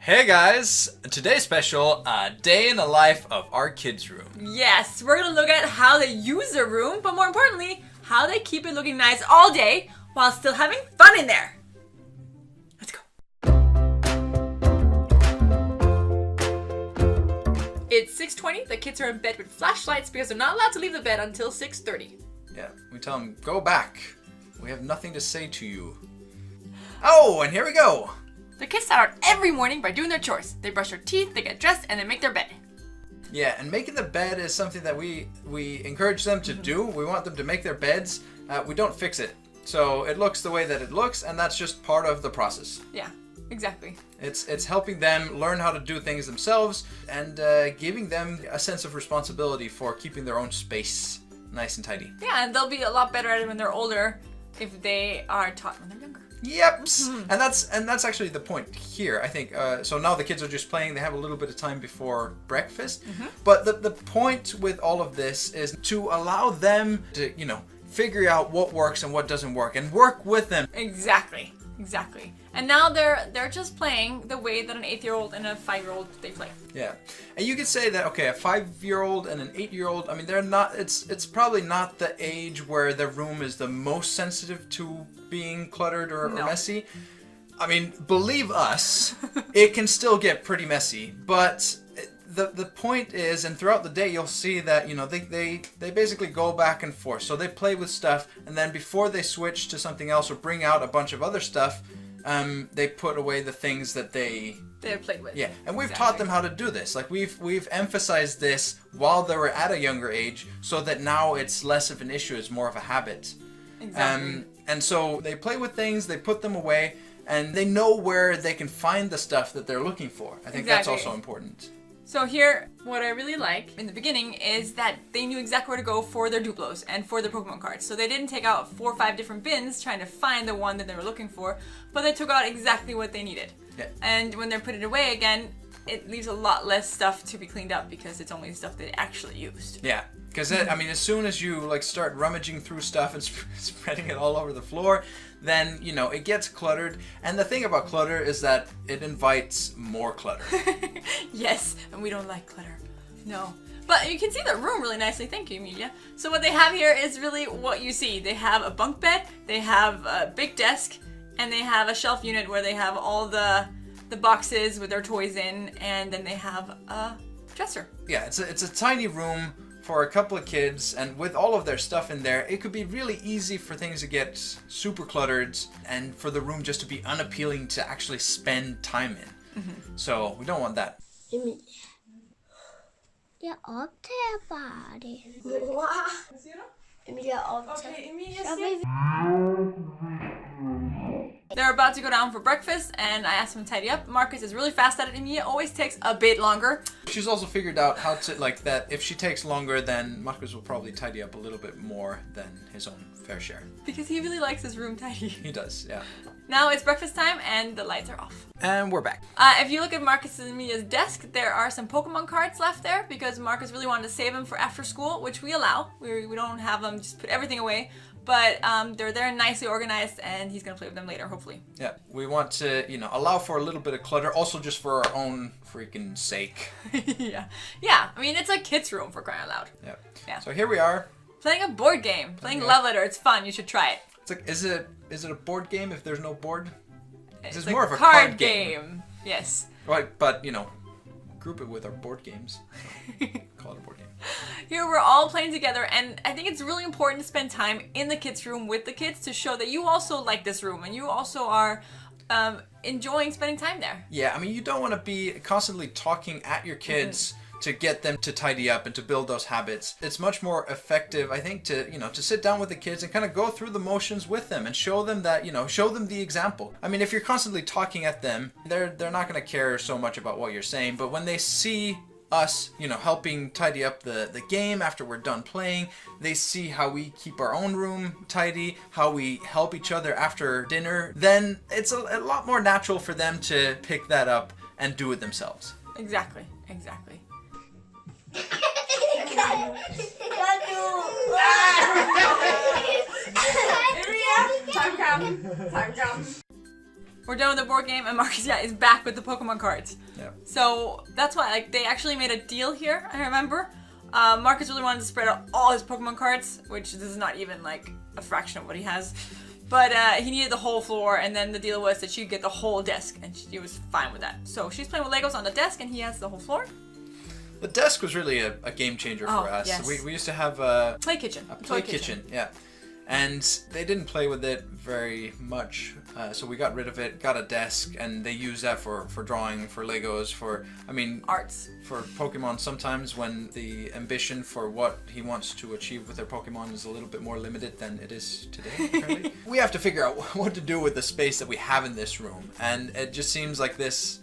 Hey guys, today's special, day in the life of our kids' room. Yes, we're gonna look at how they use their room, but more importantly, how they keep it looking nice all day while still having fun in there. Let's go. It's 6:20, the kids are in bed with flashlights because they're not allowed to leave the bed until 6:30. Yeah, we tell them, go back. We have nothing to say to you. Oh, and here we go. The kids start out every morning by doing their chores. They brush their teeth, they get dressed, and they make their bed. Yeah, and making the bed is something that we encourage them to do. We want them to make their beds. We don't fix it. So it looks the way that it looks, and that's just part of the process. Yeah, exactly. It's helping them learn how to do things themselves and giving them a sense of responsibility for keeping their own space nice and tidy. Yeah, and they'll be a lot better at it when they're older if they are taught when they're younger. Yep, and that's actually the point here. I think so. Now the kids are just playing; they have a little bit of time before breakfast. But the point with all of this is to allow them to, figure out what works and what doesn't work, and work with them. Exactly. And now they're just playing the way that an 8-year-old and a 5-year-old they play. Yeah, and you could say that a 5-year-old and an 8-year-old. I mean, they're not. It's probably not the age where the room is the most sensitive to being cluttered or messy. I mean, believe us, it can still get pretty messy. But the point is, and throughout the day, you'll see that they basically go back and forth. So they play with stuff, and then before they switch to something else or bring out a bunch of other stuff, they put away the things that they've played with. Yeah, and we've taught them how to do this. Like we've emphasized this while they were at a younger age, so that now it's less of an issue; it's more of a habit. Exactly. And so they play with things, they put them away, and they know where they can find the stuff that they're looking for. I think that's also important. So here, what I really like in the beginning is that they knew exactly where to go for their Duplos and for their Pokemon cards. So they didn't take out 4 or 5 different bins trying to find the one that they were looking for, but they took out exactly what they needed. Yeah. And when they're putting it away again, it leaves a lot less stuff to be cleaned up because it's only stuff they actually used. Yeah, because as soon as you start rummaging through stuff and spreading it all over the floor, then it gets cluttered. And the thing about clutter is that it invites more clutter. Yes, and we don't like clutter. No. But you can see the room really nicely. Thank you, Emilia. So what they have here is really what you see. They have a bunk bed, they have a big desk, and they have a shelf unit where they have all the boxes with their toys in, and then they have a dresser. Yeah, it's a tiny room for a couple of kids, and with all of their stuff in there, it could be really easy for things to get super cluttered and for the room just to be unappealing to actually spend time in. So we don't want that. Emilia, jag avtar bara det. Vad säger du? Emilia avtar. Okay, Emilia, they're about to go down for breakfast, and I asked him to tidy up. Marcus is really fast at it. Emilia always takes a bit longer. She's also figured out how to, that if she takes longer, then Marcus will probably tidy up a little bit more than his own fair share. Because he really likes his room tidy. He does, yeah. Now it's breakfast time, and the lights are off. And we're back. If you look at Marcus and Emilia's desk, there are some Pokemon cards left there because Marcus really wanted to save them for after school, which we allow. We don't have them just put everything away. But they're there nicely organized, and he's going to play with them later, hopefully. Yeah, we want to, allow for a little bit of clutter, also just for our own freaking sake. Yeah, I mean, it's a kid's room for crying out loud. Yeah. So here we are. Playing a board game. Playing Love Letter. It's fun. You should try it. It's like, is it a board game if there's no board? It's more of a card game. Yes. Right, but, group it with our board games. So call it a board game. Here we're all playing together, and I think it's really important to spend time in the kids' room with the kids to show that you also like this room and you also are enjoying spending time there. Yeah, I mean, you don't want to be constantly talking at your kids to get them to tidy up and to build those habits. It's much more effective, I think, to sit down with the kids and kind of go through the motions with them and show them that, show them the example. I mean, if you're constantly talking at them, they're not going to care so much about what you're saying, but when they see us, helping tidy up the game after we're done playing, they see how we keep our own room tidy, how we help each other after dinner, then it's a lot more natural for them to pick that up and do it themselves. Exactly. Time come. we're done with the board game, and Marcus is back with the Pokemon cards. Yeah. So that's why, like, they actually made a deal here. I remember. Marcus really wanted to spread out all his Pokemon cards, which this is not even like a fraction of what he has. But he needed the whole floor, and then the deal was that she'd get the whole desk, and she was fine with that. So she's playing with Legos on the desk, and he has the whole floor. The desk was really a game changer for us. Yes. We used to have a Play kitchen. play kitchen, yeah. And they didn't play with it very much, so we got rid of it, got a desk, and they use that for drawing, for Legos, Arts. for Pokemon sometimes when the ambition for what he wants to achieve with their Pokemon is a little bit more limited than it is today, apparently. We have to figure out what to do with the space that we have in this room, and it just seems like this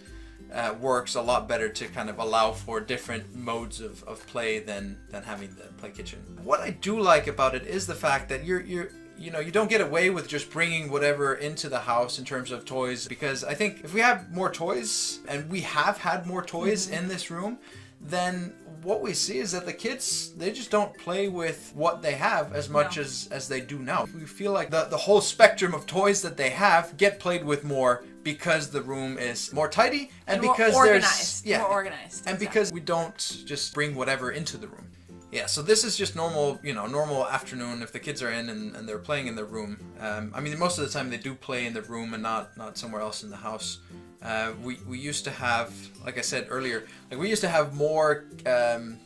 works a lot better to kind of allow for different modes of play than having the play kitchen. What I do like about it is the fact that you don't get away with just bringing whatever into the house in terms of toys, because I think if we have more toys, and we have had more toys in this room, then what we see is that the kids, they just don't play with what they have as much as they do now. We feel like the whole spectrum of toys that they have get played with more because the room is more tidy and because more there's more organized. and because we don't just bring whatever into the room. Yeah, so this is just normal, normal afternoon if the kids are in and they're playing in their room. Most of the time they do play in the room and not somewhere else in the house. We used to have, like I said earlier, we used to have more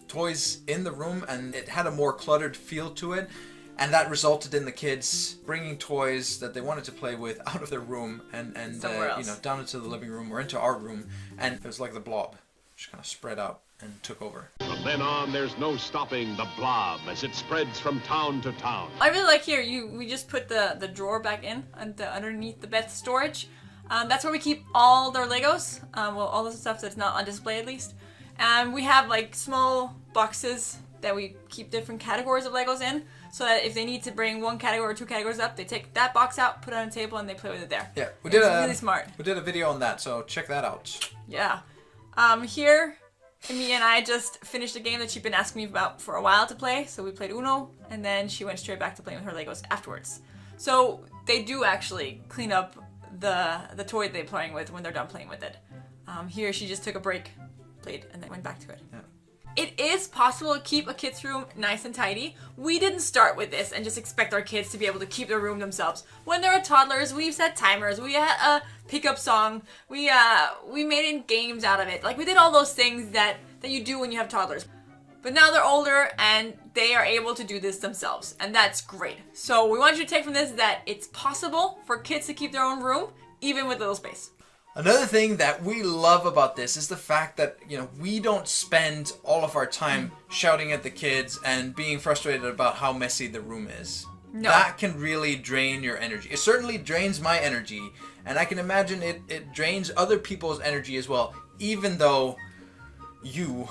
toys in the room, and it had a more cluttered feel to it, and that resulted in the kids bringing toys that they wanted to play with out of their room and down into the living room or into our room, and it was like the blob, just kind of spread out and took over. From then on, there's no stopping the blob as it spreads from town to town. I really like here, we just put the drawer back in and underneath the bed storage. That's where we keep all their Legos, all the stuff that's not on display at least. And we have like small boxes that we keep different categories of Legos in, so that if they need to bring one category or two categories up, they take that box out, put it on a table, and they play with it there. Yeah, it's really smart. We did a video on that, so check that out. Yeah. Here, Amy and I just finished a game that she'd been asking me about for a while to play, so we played Uno, and then she went straight back to playing with her Legos afterwards. So they do actually clean up the toy they're playing with when they're done playing with it. Here she just took a break, played, and then went back to it. Yeah. It is possible to keep a kid's room nice and tidy. We didn't start with this and just expect our kids to be able to keep their room themselves. When they were toddlers, we've set timers, we had a pickup song, we made in games out of it. Like, we did all those things that you do when you have toddlers. But now they're older and they are able to do this themselves, and that's great. So we want you to take from this that it's possible for kids to keep their own room, even with little space. Another thing that we love about this is the fact that, we don't spend all of our time shouting at the kids and being frustrated about how messy the room is. No. That can really drain your energy. It certainly drains my energy, and I can imagine it drains other people's energy as well, even though you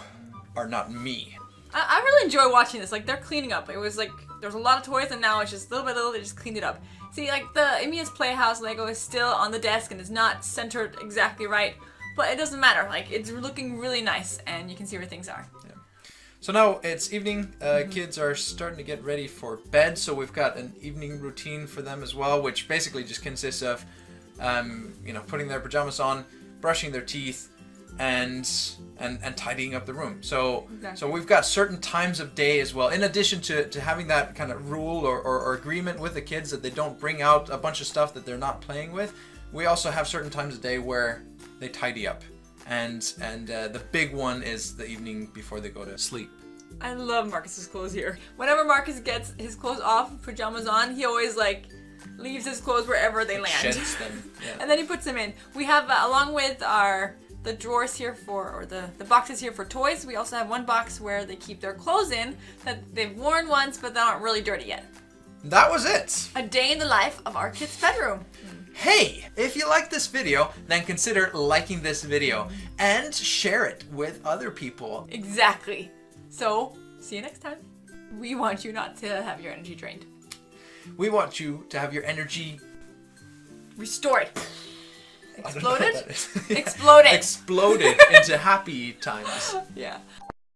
are not me. I really enjoy watching this. Like, they're cleaning up. It was like, there's a lot of toys, and now it's just little by little, they just cleaned it up. See, like, the Emia's Playhouse Lego is still on the desk and is not centered exactly right, but it doesn't matter. Like, it's looking really nice, and you can see where things are. Yeah. So now it's evening. Kids are starting to get ready for bed, so we've got an evening routine for them as well, which basically just consists of, putting their pajamas on, brushing their teeth, and tidying up the room. So Exactly. So we've got certain times of day as well, in addition to having that kind of rule or agreement with the kids that they don't bring out a bunch of stuff that they're not playing with. We also have certain times of day where they tidy up, and the big one is the evening before they go to sleep. I love Marcus's clothes here. Whenever Marcus gets his clothes off, pajamas on, he always leaves his clothes wherever they land. Sheds them. Yeah. And then he puts them in. We have, along with the drawers here the boxes here for toys, we also have one box where they keep their clothes in that they've worn once but they aren't really dirty yet. That was it. A day in the life of our kids' bedroom. Hey, if you like this video, then consider liking this video and share it with other people. Exactly. So, see you next time. We want you not to have your energy drained. We want you to have your energy Restored. I don't know what Exploded? that is. Exploded. Exploded into happy times. Yeah.